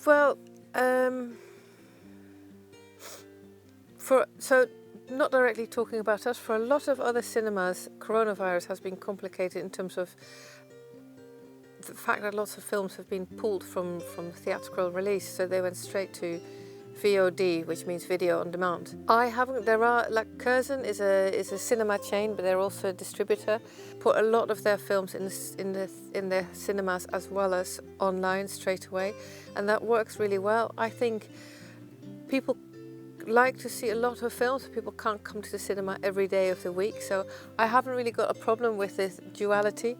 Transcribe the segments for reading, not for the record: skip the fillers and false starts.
Well, not directly talking about us, for a lot of other cinemas, coronavirus has been complicated in terms of the fact that lots of films have been pulled from theatrical release, so they went straight to VOD, which means video on demand. Curzon is a cinema chain, but they're also a distributor. Put a lot of their films in their cinemas as well as online straight away, and that works really well. I think people like to see a lot of films. People can't come to the cinema every day of the week, so I haven't really got a problem with this duality.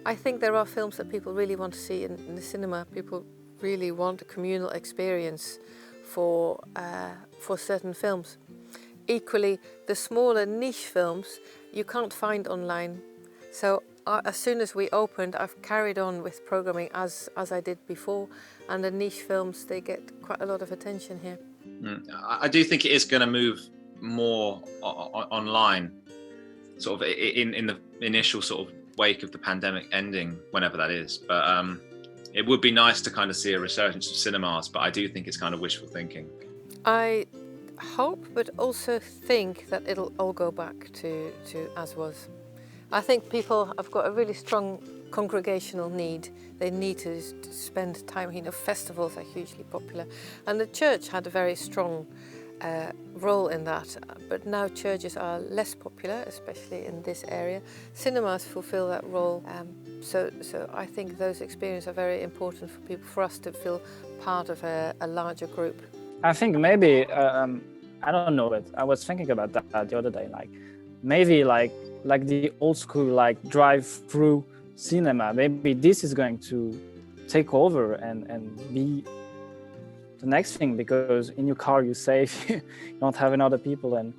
I think there are films that people really want to see in the cinema. People really want a communal experience for certain films. Equally, the smaller niche films you can't find online. So as soon as we opened, I've carried on with programming as I did before, and the niche films, they get quite a lot of attention here. I do think it is going to move more online, sort of in the initial sort of wake of the pandemic ending, whenever that is. But it would be nice to kind of see a resurgence of cinemas, but I do think it's kind of wishful thinking. I hope, but also think that it'll all go back to as was. I think people have got a really strong congregational need. They need to spend time. Festivals are hugely popular, and the church had a very strong role in that. But now churches are less popular, especially in this area. Cinemas fulfill that role. So I think those experiences are very important for people, for us to feel part of a larger group. I think maybe I don't know, but I was thinking about that the other day. Like maybe like the old school drive-through cinema. Maybe this is going to take over and be the next thing, because in your car you're safe, you don't have other people, and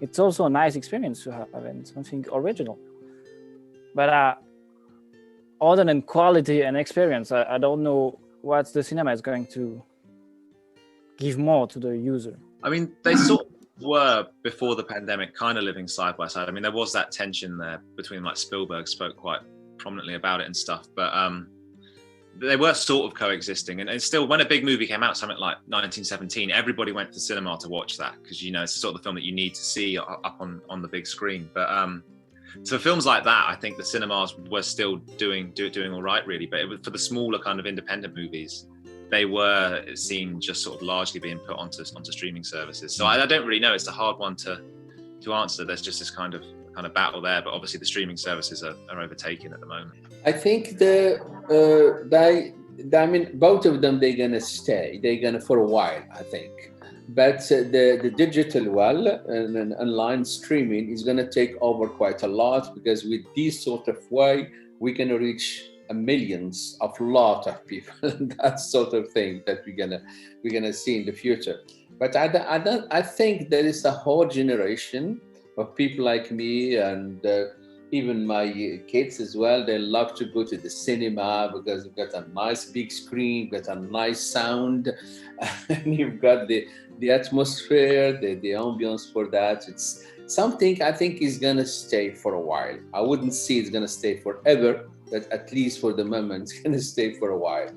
it's also a nice experience to have and something original. But other than quality and experience, I don't know what the cinema is going to give more to the user. I mean, they sort of were before the pandemic, kind of living side by side. I mean, there was that tension there between, like, Spielberg spoke quite prominently about it and stuff, but they were sort of coexisting. And still, when a big movie came out, something like 1917, everybody went to the cinema to watch that, because, you know, it's the sort of film that you need to see up on the big screen. But so films like that, I think the cinemas were still doing all right, really. But it was for the smaller kind of independent movies, they were, it seemed, just sort of largely being put onto streaming services. So I don't really know. It's a hard one to answer. There's just this kind of battle there, but obviously the streaming services are overtaken at the moment. I think both of them, they're gonna stay. They're gonna for a while, I think. But the digital and online streaming is gonna take over quite a lot, because with this sort of way, we're gonna reach millions of lot of people. That sort of thing that we're gonna see in the future. But I think there is a whole generation of people like me, and even my kids as well. They love to go to the cinema because you've got a nice big screen, you've got a nice sound, and you've got the atmosphere, the ambience for that. It's something I think is gonna stay for a while. I wouldn't say it's gonna stay forever, but at least for the moment, it's gonna stay for a while.